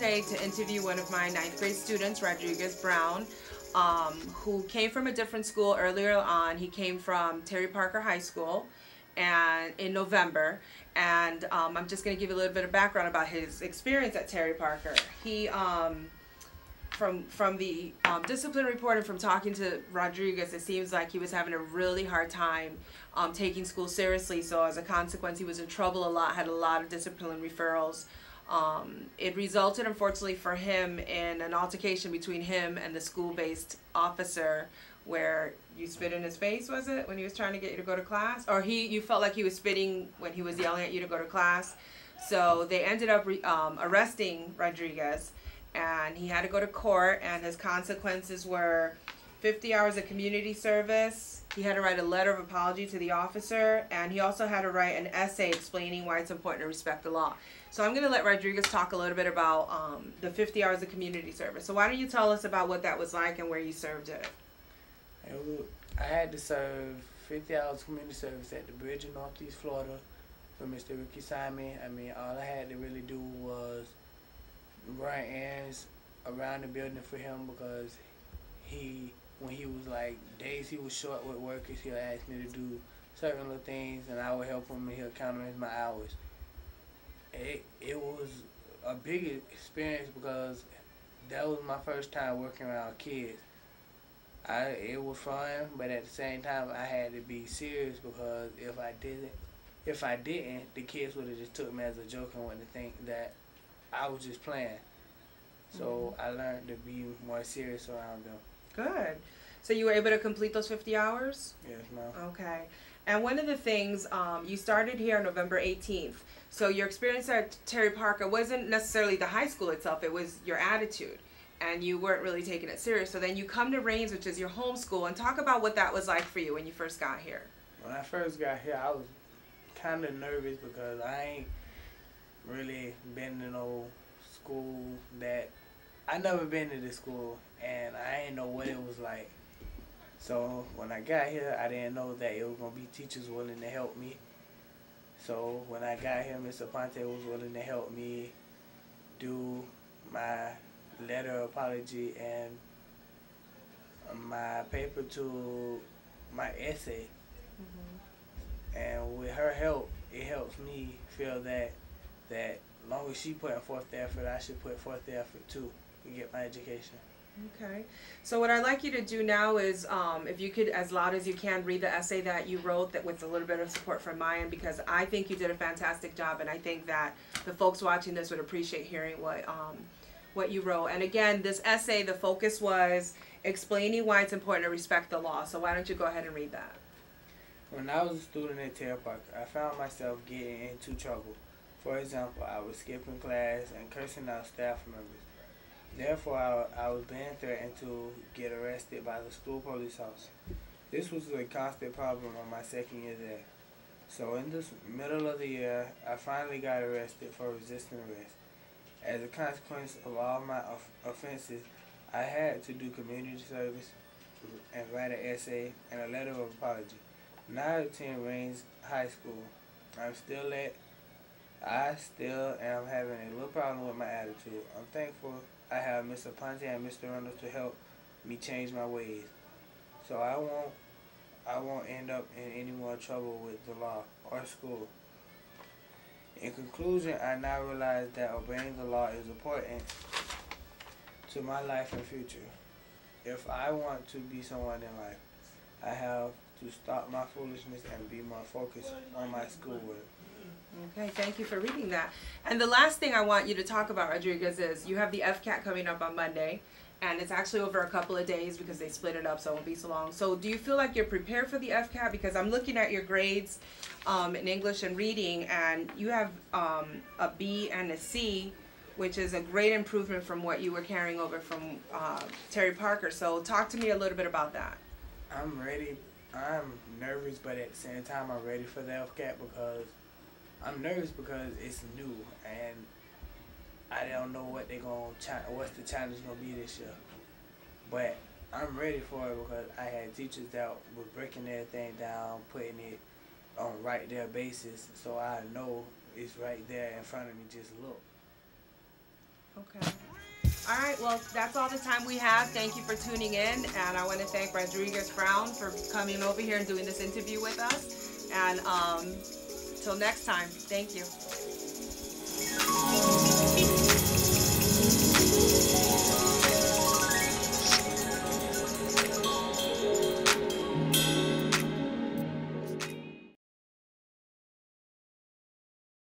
today to interview one of my ninth grade students, Rodriguez Brown, who came from a different school earlier on. He came from Terry Parker High School and in November, and I'm just going to give you a little bit of background about his experience at Terry Parker. He from the discipline report and from talking to Rodriguez, it seems like he was having a really hard time taking school seriously. So as a consequence, he was in trouble a lot, had a lot of discipline referrals. It resulted, unfortunately for him, in an altercation between him and the school-based officer where you spit in his face, was it, when he was trying to get you to go to class? Or you felt like he was spitting when he was yelling at you to go to class. So they ended up arresting Rodriguez, and he had to go to court, and his consequences were 50 hours of community service. He had to write a letter of apology to the officer, and he also had to write an essay explaining why it's important to respect the law. So I'm going to let Rodriguez talk a little bit about the 50 hours of community service. So why don't you tell us about what that was like and where you served it? I had to serve 50 hours community service at the Bridge in Northeast Florida for Mr. Ricky Simon. I mean, all I had to really do was run errands around the building for him, because when he was like days he was short with workers, he'll ask me to do certain little things, and I would help him, and he'll count them as my hours. It was a big experience because that was my first time working around kids. It was fun, but at the same time I had to be serious, because if I didn't, the kids would have just took me as a joke and wouldn't think that I was just playing. So I learned to be more serious around them. Good. So you were able to complete those 50 hours? Yes, ma'am. Okay. And one of the things, you started here on November 18th. So your experience at Terry Parker wasn't necessarily the high school itself, it was your attitude. And you weren't really taking it serious. So then you come to Rains, which is your home school, and talk about what that was like for you when you first got here. When I first got here, I was kind of nervous because I ain't really been to no school I never been to this school, and I ain't know what it was like. So when I got here, I didn't know that it was going to be teachers willing to help me. So when I got here, Mr. Aponte was willing to help me do my letter of apology and my paper to my essay. And with her help, it helps me feel that as long as she putting forth the effort, I should put forth the effort too to get my education. Okay. So what I'd like you to do now is, if you could, as loud as you can, read the essay that you wrote that with a little bit of support from my end, because I think you did a fantastic job, and I think that the folks watching this would appreciate hearing what you wrote. And again, this essay, the focus was explaining why it's important to respect the law. So why don't you go ahead and read that? When I was a student at Terry Parker, I found myself getting into trouble. For example, I was skipping class and cursing out staff members. Therefore, I was being threatened to get arrested by the school police officer. This was a constant problem on my second year there. So in the middle of the year, I finally got arrested for resisting arrest. As a consequence of all my offenses, I had to do community service and write an essay and a letter of apology. Now I attend Rains High School. I still am having a little problem with my attitude. I'm thankful I have Mr. Aponte and Mr. Reynolds to help me change my ways, so I won't end up in any more trouble with the law or school. In conclusion, I now realize that obeying the law is important to my life and future. If I want to be someone in life, I have to stop my foolishness and be more focused on my schoolwork. Okay, thank you for reading that. And the last thing I want you to talk about, Rodriguez, is you have the FCAT coming up on Monday, and it's actually over a couple of days because they split it up, so it won't be so long. So do you feel like you're prepared for the FCAT? Because I'm looking at your grades in English and reading, and you have a B and a C, which is a great improvement from what you were carrying over from Terry Parker. So talk to me a little bit about that. I'm ready. I'm nervous, but at the same time, I'm ready for the FCAT because I'm nervous because it's new and I don't know what's the challenge gonna be this year. But I'm ready for it because I had teachers that were breaking everything down, putting it on right there basis, so I know it's right there in front of me. Just look. Okay. All right, well, that's all the time we have. Thank you for tuning in, and I want to thank Rodriguez Brown for coming over here and doing this interview with us. And till next time, thank you.